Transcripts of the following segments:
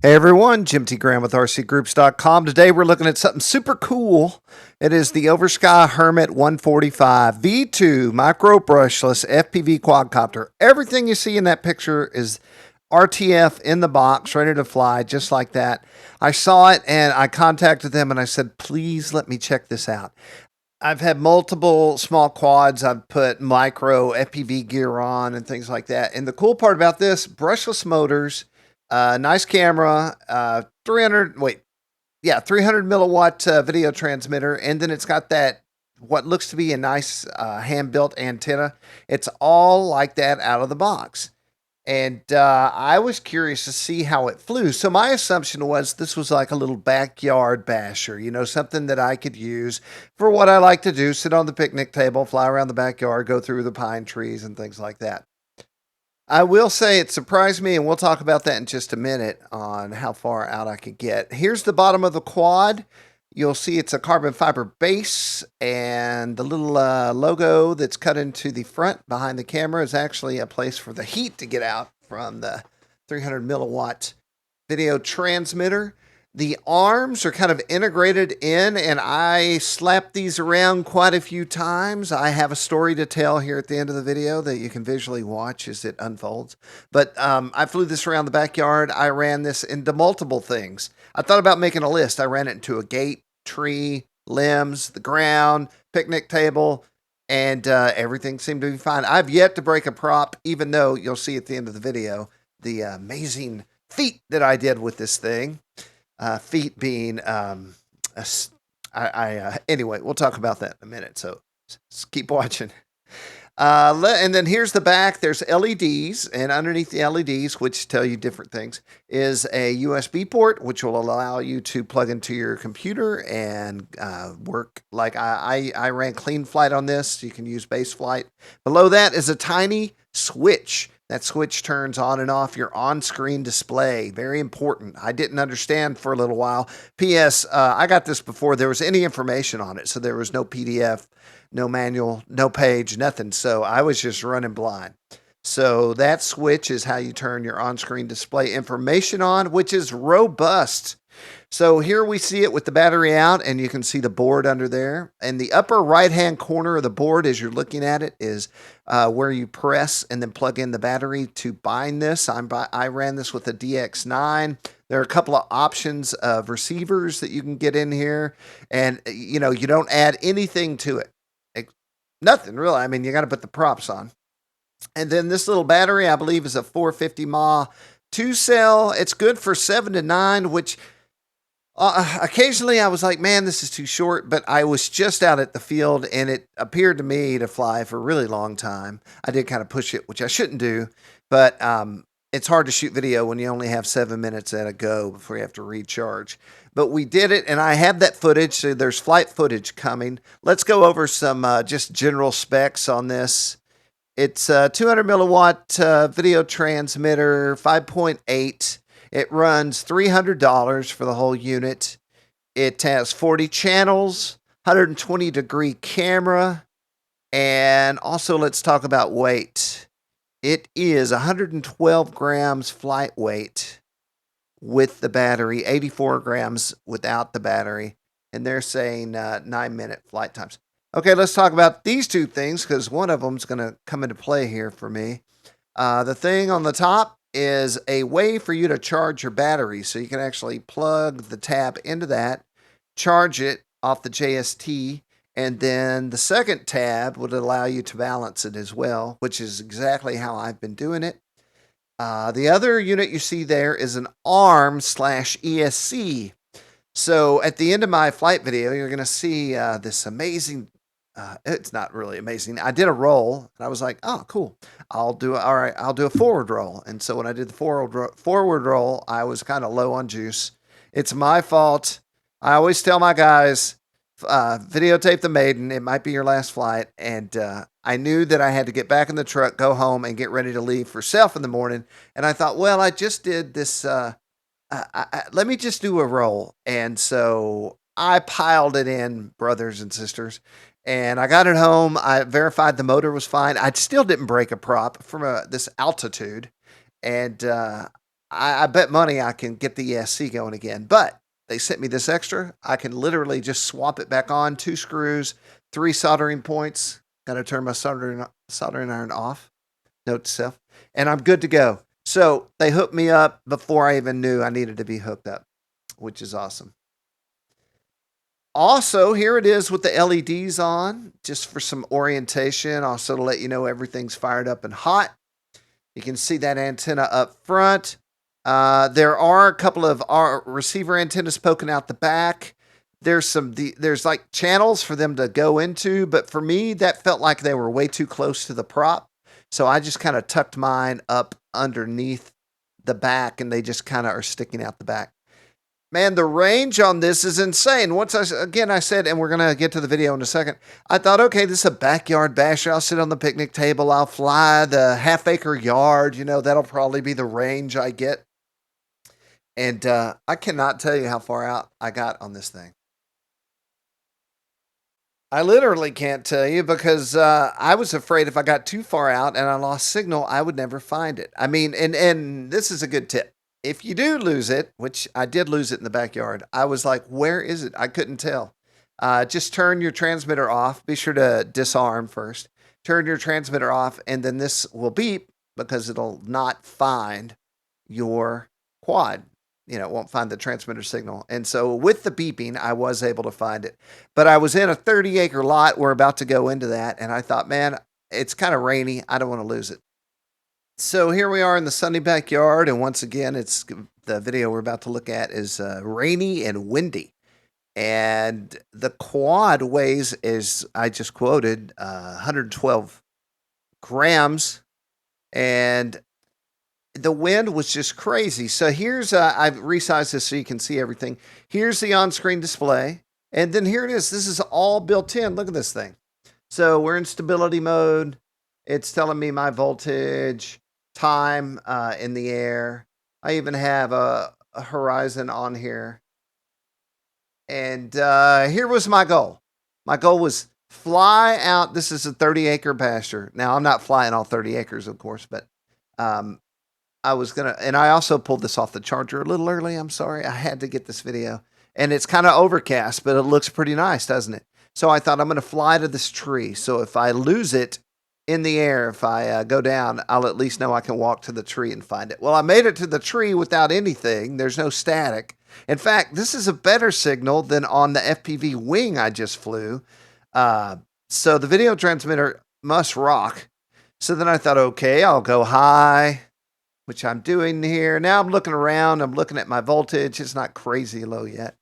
Hey everyone, Jim T. Graham with RCGroups.com. Today we're looking at something super cool. It is the Oversky Hermit 145 V2 micro brushless FPV quadcopter. Everything you see in that picture is RTF in the box, ready to fly, just like that. I saw it and I contacted them and I said, please let me check this out. I've had multiple small quads. I've put micro FPV gear on and things like that. And the cool part about this, brushless motors, nice camera, 300 milliwatt video transmitter, and then it's got that what looks to be a nice hand built antenna. It's all like that out of the box. And I was curious to see how it flew. So my assumption was this was like a little backyard basher, something that I could use for what I like to do, sit on the picnic table, fly around the backyard, go through the pine trees and things like that. I will say it surprised me, and we'll talk about that in just a minute on how far out I could get. Here's the bottom of the quad. You'll see it's a carbon fiber base, and the little logo that's cut into the front behind the camera is actually a place for the heat to get out from the 300 milliwatt video transmitter. The arms are kind of integrated in, and I slapped these around quite a few times. I have a story to tell here at the end of the video that you can visually watch as it unfolds. But I flew this around the backyard. I ran this into multiple things. I thought about making a list. I ran it into a gate, tree, limbs, the ground, picnic table, and everything seemed to be fine. I've yet to break a prop, even though you'll see at the end of the video the amazing feat that I did with this thing. Feet being, anyway, we'll talk about that in a minute. So keep watching. And then here's the back. There's LEDs, and underneath the LEDs, which tell you different things, is a USB port, which will allow you to plug into your computer and work. Like I ran clean flight on this. You can use base flight. Below that is a tiny switch. That switch turns on and off your on-screen display. Very important. I didn't understand for a little while. P.S. I got this before there was any information on it, so there was no PDF, no manual, no page, nothing. So I was just running blind. So that switch is how you turn your on-screen display information on, which is robust. So here we see it with the battery out, and you can see the board under there. And the upper right-hand corner of the board, as you're looking at it, is where you press and then plug in the battery to bind this. I ran this with a DX9. There are a couple of options of receivers that you can get in here, and you don't add anything to it. Nothing really. I mean, you got to put the props on. And then this little battery, I believe, is a 450 mAh 2-cell. It's good for 7 to 9, which occasionally I was like, man, this is too short, but I was just out at the field and it appeared to me to fly for a really long time. I did kind of push it, which I shouldn't do, but it's hard to shoot video when you only have 7 minutes at a go before you have to recharge. But we did it, and I have that footage, so there's flight footage coming. Let's go over some just general specs on this. It's a 200 milliwatt video transmitter, 5.8. It runs $300 for the whole unit. It has 40 channels, 120-degree camera, and also let's talk about weight. It is 112 grams flight weight with the battery, 84 grams without the battery, and they're saying 9-minute flight times. Okay, let's talk about these two things because one of them is going to come into play here for me. The thing on the top is a way for you to charge your battery. So you can actually plug the tab into that, charge it off the JST, and then the second tab would allow you to balance it as well, which is exactly how I've been doing it. The other unit you see there is an ARM/ESC. So at the end of my flight video, you're going to see this amazing it's not really amazing. I did a roll, and I was like, "Oh, cool! I'll do a forward roll." And so when I did the forward roll, I was kind of low on juice. It's my fault. I always tell my guys, videotape the maiden. It might be your last flight, and I knew that I had to get back in the truck, go home, and get ready to leave for self in the morning. And I thought, well, I just did this. Let me just do a roll, and so I piled it in, brothers and sisters. And I got it home. I verified the motor was fine. I still didn't break a prop from this altitude. And I bet money I can get the ESC going again. But they sent me this extra. I can literally just swap it back on. 2 screws, 3 soldering points. Got to turn my soldering iron off. Note to self. And I'm good to go. So they hooked me up before I even knew I needed to be hooked up, which is awesome. Also, here it is with the LEDs on, just for some orientation. Also to let you know everything's fired up and hot. You can see that antenna up front. There are a couple of our receiver antennas poking out the back. There's like channels for them to go into, but for me, that felt like they were way too close to the prop. So I just kind of tucked mine up underneath the back, and they just kind of are sticking out the back. Man, the range on this is insane. I said, and we're going to get to the video in a second, I thought, okay, this is a backyard basher. I'll sit on the picnic table. I'll fly the half-acre yard. That'll probably be the range I get. And I cannot tell you how far out I got on this thing. I literally can't tell you because I was afraid if I got too far out and I lost signal, I would never find it. I mean, and this is a good tip. If you do lose it, which I did lose it in the backyard, I was like, where is it? I couldn't tell. Just turn your transmitter off. Be sure to disarm first. Turn your transmitter off, and then this will beep because it'll not find your quad. It won't find the transmitter signal. And so with the beeping, I was able to find it. But I was in a 30-acre lot. We're about to go into that. And I thought, man, it's kind of rainy. I don't want to lose it. So here we are in the sunny backyard. And once again, it's the video we're about to look at is rainy and windy. And the quad weighs, as I just quoted, 112 grams. And the wind was just crazy. So here's, I've resized this so you can see everything. Here's the on-screen display. And then here it is. This is all built in. Look at this thing. So we're in stability mode. It's telling me my voltage, time in the air. I even have a horizon on here. And here was my goal. My goal was fly out. This is a 30-acre pasture. Now, I'm not flying all 30 acres, of course, but I was going to, and I also pulled this off the charger a little early. I'm sorry. I had to get this video. And it's kind of overcast, but it looks pretty nice, doesn't it? So I thought I'm going to fly to this tree. So if I lose it in the air, if I go down, I'll at least know I can walk to the tree and find it. Well, I made it to the tree without anything. There's no static. In fact, this is a better signal than on the FPV wing I just flew. So the video transmitter must rock. So then I thought, okay, I'll go high, which I'm doing here. Now I'm looking around. I'm looking at my voltage. It's not crazy low yet.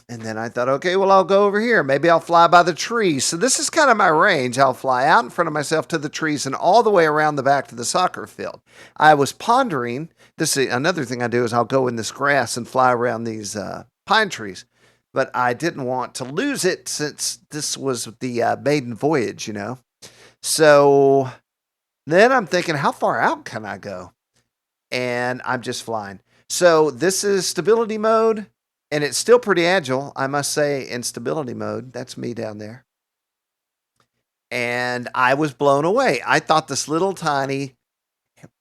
And then I thought, okay, well, I'll go over here. Maybe I'll fly by the trees. So this is kind of my range. I'll fly out in front of myself to the trees and all the way around the back to the soccer field. I was pondering, this is another thing I do is I'll go in this grass and fly around these pine trees. But I didn't want to lose it since this was the maiden voyage, So then I'm thinking, how far out can I go? And I'm just flying. So this is stability mode, and it's still pretty agile, I must say, in stability mode. That's me down there. And I was blown away. I thought this little tiny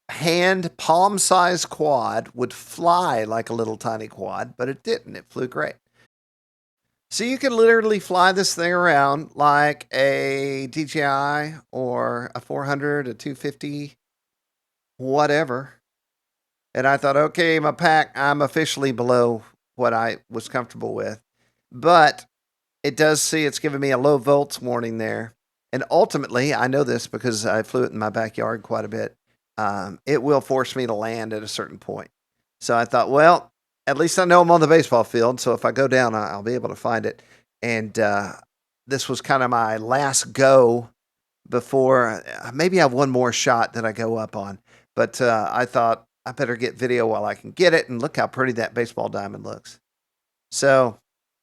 hand palm-sized quad would fly like a little tiny quad, but it didn't. It flew great. So you can literally fly this thing around like a DJI or a 400, a 250, whatever. And I thought, okay, my pack, I'm officially below what I was comfortable with. But it does see it's giving me a low volts warning there. And ultimately, I know this because I flew it in my backyard quite a bit. It will force me to land at a certain point. So I thought, well, at least I know I'm on the baseball field. So if I go down, I'll be able to find it. And this was kind of my last go before maybe I have one more shot that I go up on. But I thought I better get video while I can get it. And look how pretty that baseball diamond looks. So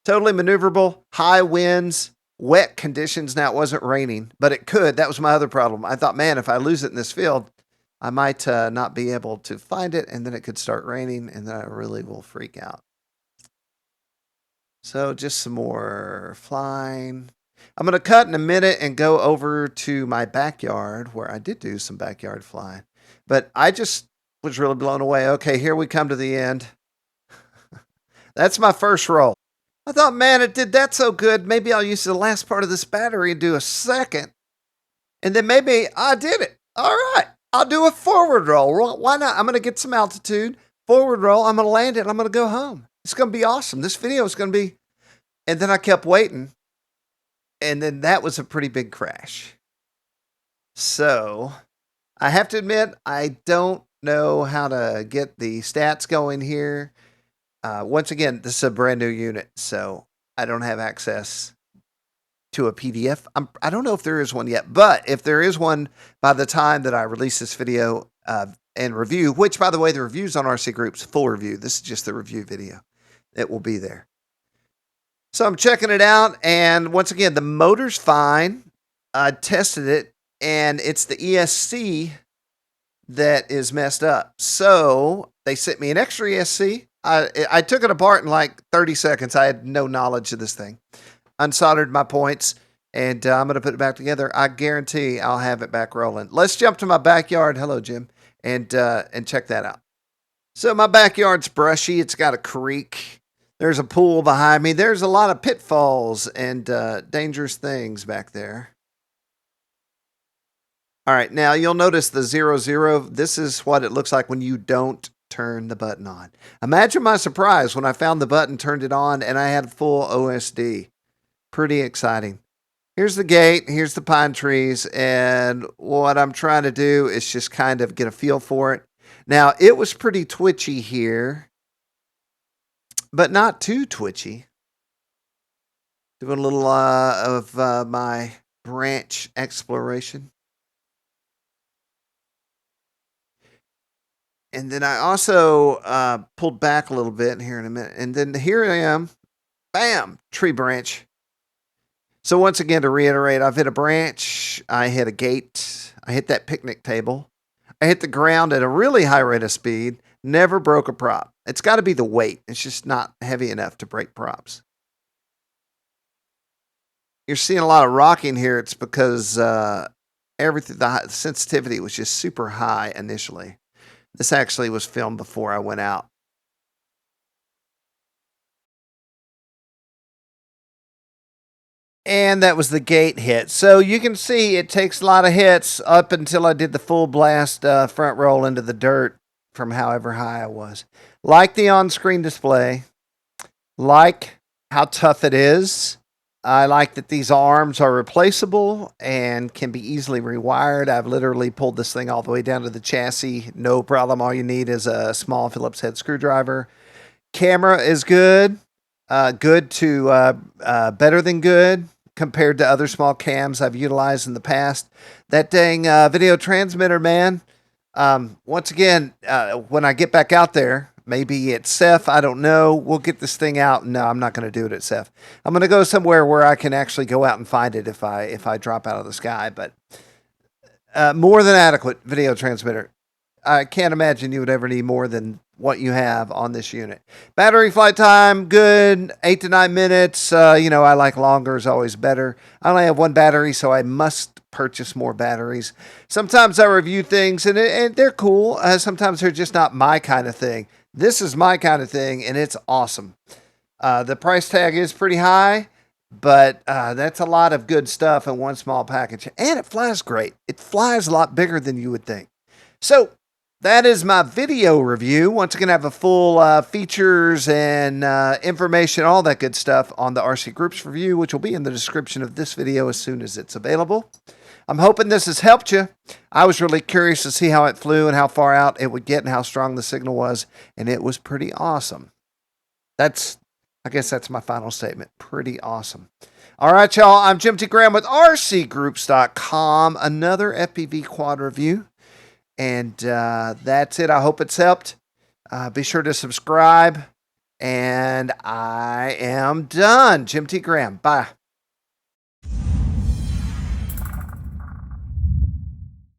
totally maneuverable, high winds, wet conditions. Now, it wasn't raining, but it could. That was my other problem. I thought, man, if I lose it in this field, I might not be able to find it, and then it could start raining, and then I really will freak out. So just some more flying. I'm going to cut in a minute and go over to my backyard where I did do some backyard flying. But I just was really blown away. Okay, here we come to the end. That's my first roll. I thought, man, it did that so good. Maybe I'll use the last part of this battery and do a second. And then maybe I did it. All right. I'll do a forward roll. Why not? I'm going to get some altitude. Forward roll. I'm going to land it. And I'm going to go home. It's going to be awesome. This video is going to be. And then I kept waiting. And then that was a pretty big crash. So I have to admit, I don't know how to get the stats going here. Once again, this is a brand new unit, so I don't have access to a PDF. I don't know if there is one yet, but if there is one by the time that I release this video and review, which, by the way, the review's on RC Group's full review. This is just the review video. It will be there. So I'm checking it out, and once again, the motor's fine. I tested it, and it's the ESC that is messed up. So they sent me an extra ESC. I took it apart in like 30 seconds. I had no knowledge of this thing. Unsoldered my points, and I'm going to put it back together. I guarantee I'll have it back rolling. Let's jump to my backyard. Hello, Jim. And check that out. So my backyard's brushy. It's got a creek. There's a pool behind me. There's a lot of pitfalls and dangerous things back there. All right, now you'll notice the 00. This is what it looks like when you don't turn the button on. Imagine my surprise when I found the button, turned it on, and I had full OSD. Pretty exciting. Here's the gate. Here's the pine trees. And what I'm trying to do is just kind of get a feel for it. Now, it was pretty twitchy here, but not too twitchy. Doing a little of my branch exploration. And then I also pulled back a little bit here in a minute. And then here I am. Bam! Tree branch. So once again, to reiterate, I've hit a branch. I hit a gate. I hit that picnic table. I hit the ground at a really high rate of speed. Never broke a prop. It's got to be the weight. It's just not heavy enough to break props. You're seeing a lot of rocking here. It's because everything, the sensitivity was just super high initially. This actually was filmed before I went out. And that was the gate hit. So you can see it takes a lot of hits up until I did the full blast front roll into the dirt from however high I was. Like the on-screen display. Like how tough it is. I like that these arms are replaceable and can be easily rewired. I've literally pulled this thing all the way down to the chassis. No problem. All you need is a small Phillips head screwdriver. Camera is good. Good to better than good compared to other small cams I've utilized in the past. That dang video transmitter, man. Once again, when I get back out there, maybe at CEF, I don't know. We'll get this thing out. No, I'm not going to do it at CEF. I'm going to go somewhere where I can actually go out and find it if I drop out of the sky. But more than adequate video transmitter. I can't imagine you would ever need more than what you have on this unit. Battery flight time, good, 8 to 9 minutes. I like longer is always better. I only have one battery, so I must purchase more batteries. Sometimes I review things, and they're cool. Sometimes they're just not my kind of thing. This is my kind of thing, and it's awesome. The price tag is pretty high, but that's a lot of good stuff in one small package. And it flies great. It flies a lot bigger than you would think. So that is my video review. Once again, I have a full features and information, all that good stuff on the RC Group's review, which will be in the description of this video as soon as it's available. I'm hoping this has helped you. I was really curious to see how it flew and how far out it would get and how strong the signal was, and it was pretty awesome. I guess that's my final statement. Pretty awesome. All right, y'all. I'm Jim T. Graham with RCGroups.com. Another FPV quad review. And that's it. I hope it's helped. Be sure to subscribe. And I am done. Jim T. Graham. Bye.